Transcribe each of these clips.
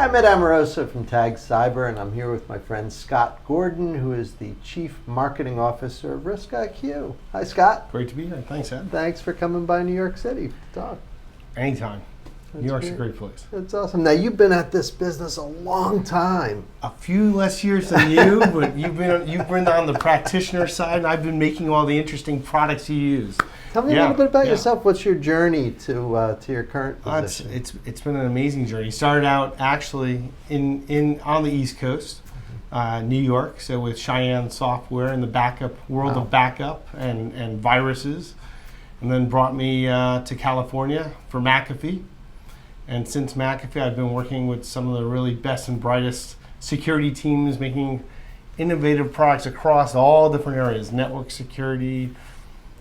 I'm Ed Amoroso from Tag Cyber, and I'm here with my friend Scott Gordon, who is the Chief Marketing Officer of RiskIQ. Hi, Scott. Great to be here. Thanks, Ed. Thanks for coming by New York City to talk. Anytime. New York's a great place. That's awesome. Now, you've been at this business a long time. A few less years than you, but you've been on the practitioner side, and I've been making all the interesting products you use. Tell me a little bit about yourself. What's your journey to your current position? It's been an amazing journey. Started out actually on the East Coast, New York, so with Cheyenne Software in the backup world of backup and viruses, and then brought me to California for McAfee. And since McAfee, I've been working with some of the really best and brightest security teams, making innovative products across all different areas: network security,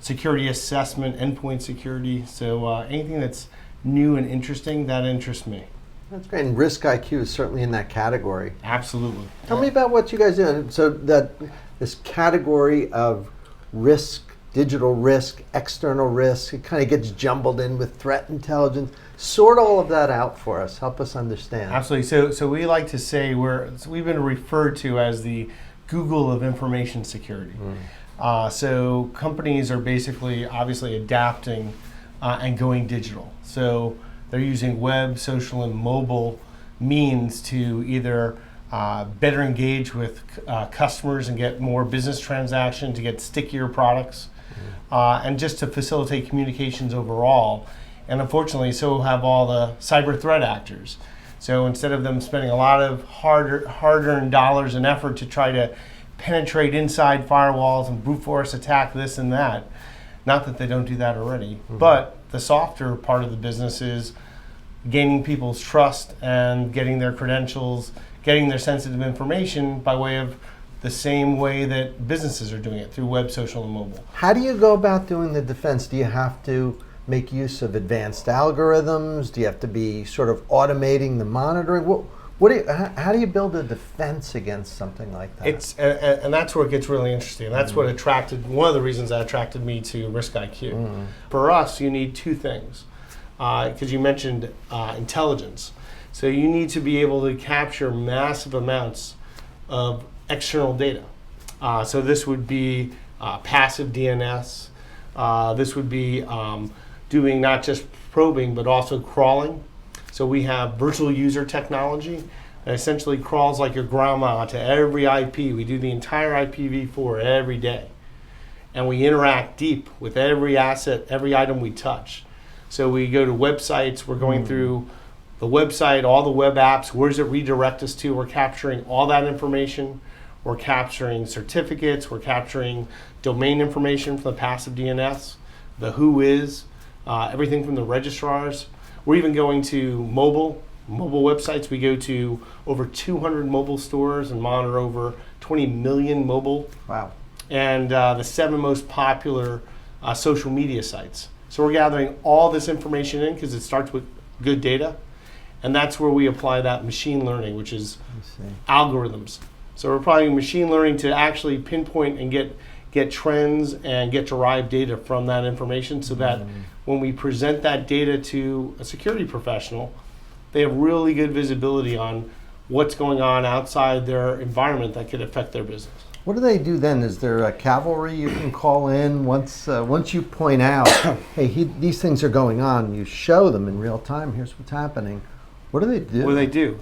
security assessment, endpoint security. So anything that's new and interesting, that interests me. That's great. And RiskIQ is certainly in that category. Absolutely. Tell me about what you guys do. So that this category of risk, digital risk, external risk, it kind of gets jumbled in with threat intelligence. Sort all of that out for us. Help us understand. Absolutely. So we like to say we've been referred to as the Google of information security. So companies are basically obviously adapting and going digital. So they're using web, social, and mobile means to either better engage with customers and get more business transactions, to get stickier products, and just to facilitate communications overall. And unfortunately, so have all the cyber threat actors. So instead of them spending a lot of hard-earned dollars and effort to try to penetrate inside firewalls and brute force attack this and that, not that they don't do that already, but the softer part of the business is gaining people's trust and getting their credentials, getting their sensitive information by way of the same way that businesses are doing it, through web, social, and mobile. How do you go about doing the defense? Do you have to make use of advanced algorithms? Do you have to be sort of automating the monitoring? How do you build a defense against something like that? And that's where it gets really interesting. And that's what one of the reasons that attracted me to RiskIQ. For us, you need two things, because you mentioned intelligence. So you need to be able to capture massive amounts of external data. So this would be passive DNS. This would be doing not just probing, but also crawling. So we have virtual user technology that essentially crawls like your grandma to every IP. We do the entire IPv4 every day. And we interact deep with every asset, every item we touch. So we go to websites, we're going through the website, all the web apps, where does it redirect us to? We're capturing all that information. We're capturing certificates, we're capturing domain information from the passive DNS, the who is, everything from the registrars. We're even going to mobile websites. We go to over 200 mobile stores and monitor over 20 million mobile. Wow. And the 7 most popular social media sites. So we're gathering all this information in because it starts with good data. And that's where we apply that machine learning, which is algorithms. So we're applying machine learning to actually pinpoint and get trends and get derived data from that information, so that when we present that data to a security professional, they have really good visibility on what's going on outside their environment that could affect their business. What do they do then? Is there a cavalry you can call in once you point out, hey, these things are going on, you show them in real time, here's what's happening. What do they do? What do they do?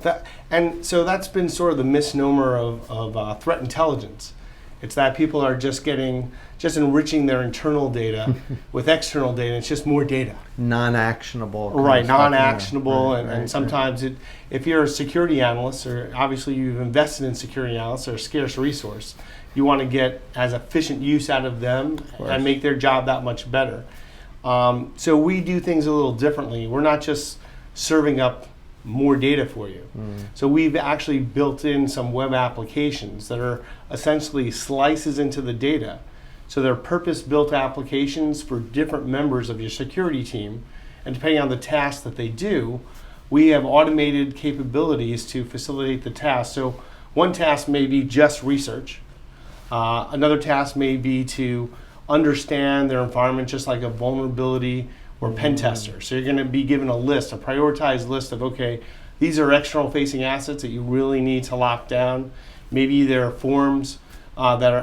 And so that's been sort of the misnomer of threat intelligence. It's that people are just enriching their internal data with external data. It's just more data. Non-actionable. Right, non-actionable. And sometimes if you're a security analyst, or obviously you've invested in security analysts, or a scarce resource, you want to get as efficient use out of them and make their job that much better. So we do things a little differently. We're not just serving up more data for you. So we've actually built in some web applications that are essentially slices into the data. So they're purpose-built applications for different members of your security team, and depending on the task that they do, we have automated capabilities to facilitate the task. So one task may be just research. Another task may be to understand their environment, just like a vulnerability or pen tester. So you're going to be given a list, a prioritized list of, okay, these are external facing assets that you really need to lock down. Maybe there are forms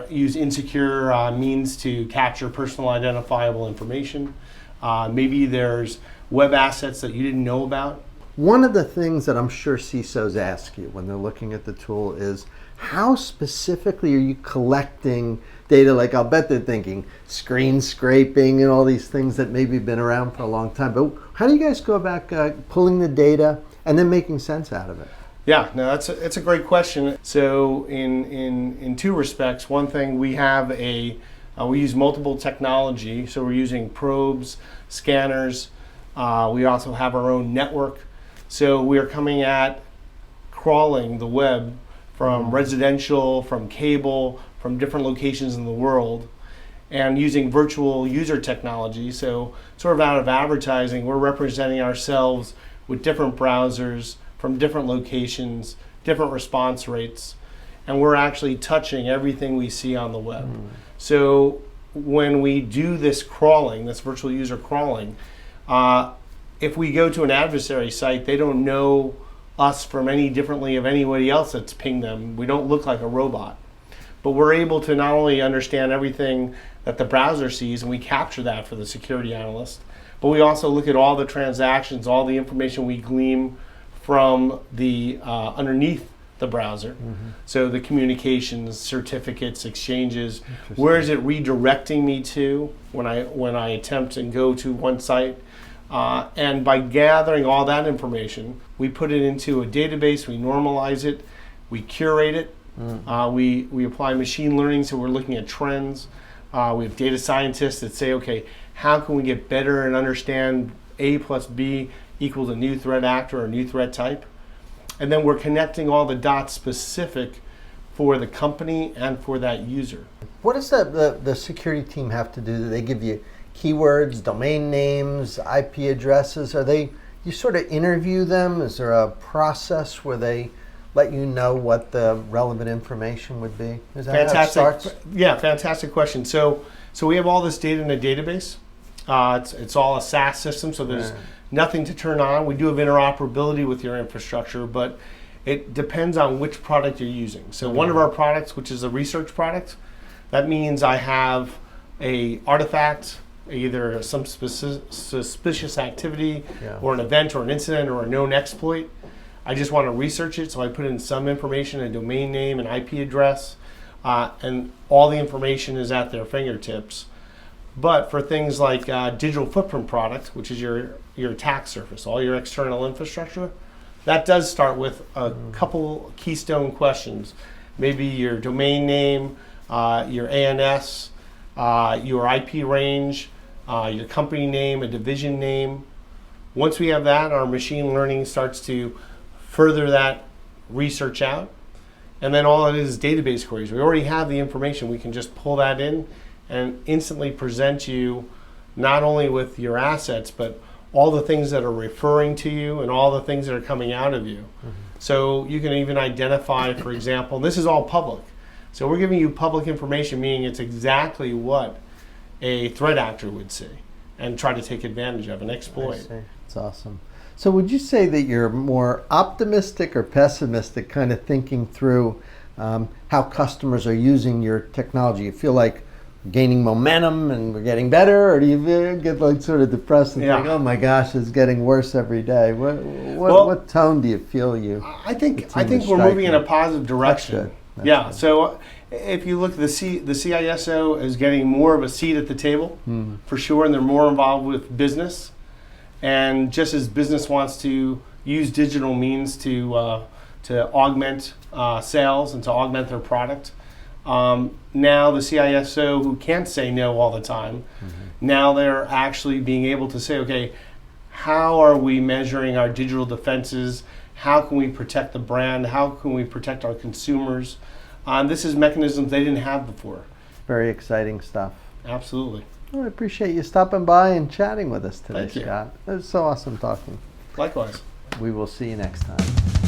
use insecure means to capture personal identifiable information. Maybe there's web assets that you didn't know about. One of the things that I'm sure CISOs ask you when they're looking at the tool is, how specifically are you collecting data? Like, I'll bet they're thinking screen scraping and all these things that maybe have been around for a long time. But how do you guys go about pulling the data and then making sense out of it? Yeah, no, it's a great question. So in two respects, one thing, we have we use multiple technology. So we're using probes, scanners. We also have our own network. So we are coming at crawling the web from residential, from cable, from different locations in the world, and using virtual user technology. So sort of out of advertising, we're representing ourselves with different browsers from different locations, different response rates, and we're actually touching everything we see on the web. So when we do this crawling, this virtual user crawling, if we go to an adversary site, they don't know us from any differently of anybody else that's pinged them. We don't look like a robot. But we're able to not only understand everything that the browser sees, and we capture that for the security analyst, but we also look at all the transactions, all the information we glean from the underneath the browser. So the communications, certificates, exchanges, where is it redirecting me to when I attempt and go to one site? And by gathering all that information, we put it into a database, we normalize it, we curate it, we apply machine learning, so we're looking at trends. We have data scientists that say, okay, how can we get better and understand A plus B equals a new threat actor or a new threat type? And then we're connecting all the dots specific for the company and for that user. What does the security team have to do? Do they give you keywords, domain names, IP addresses? You sort of interview them? Is there a process where they let you know what the relevant information would be? Is that how it starts? Yeah, fantastic question. So we have all this data in a database. It's all a SaaS system, so there's nothing to turn on. We do have interoperability with your infrastructure, but it depends on which product you're using. So one of our products, which is a research product, that means I have a artifact, either some suspicious activity or an event or an incident or a known exploit. I just want to research it, so I put in some information, a domain name, an IP address, and all the information is at their fingertips. But for things like digital footprint product, which is your attack surface, all your external infrastructure, that does start with a couple keystone questions. Maybe your domain name, your ANS, your IP range, your company name, a division name. Once we have that, our machine learning starts to further that research out. And then all it is database queries. We already have the information. We can just pull that in and instantly present you not only with your assets, but all the things that are referring to you and all the things that are coming out of you. So you can even identify, for example, this is all public. So we're giving you public information, meaning it's exactly what a threat actor would see and try to take advantage of an exploit. I see. That's awesome. So would you say that you're more optimistic or pessimistic, kind of thinking through how customers are using your technology? You feel like gaining momentum and we're getting better, or do you get like sort of depressed and think, oh my gosh, it's getting worse every day? What tone do you feel I think we're moving in a positive direction. That's good. So if you look, the CISO is getting more of a seat at the table, for sure, and they're more involved with business. And just as business wants to use digital means to augment sales and to augment their product, now the CISO, who can't say no all the time, now they're actually being able to say, okay, how are we measuring our digital defenses? How can we protect the brand? How can we protect our consumers? This is mechanisms they didn't have before. Very exciting stuff. Absolutely. Well, I appreciate you stopping by and chatting with us today, Thank you. Scott. It was so awesome talking. Likewise. We will see you next time.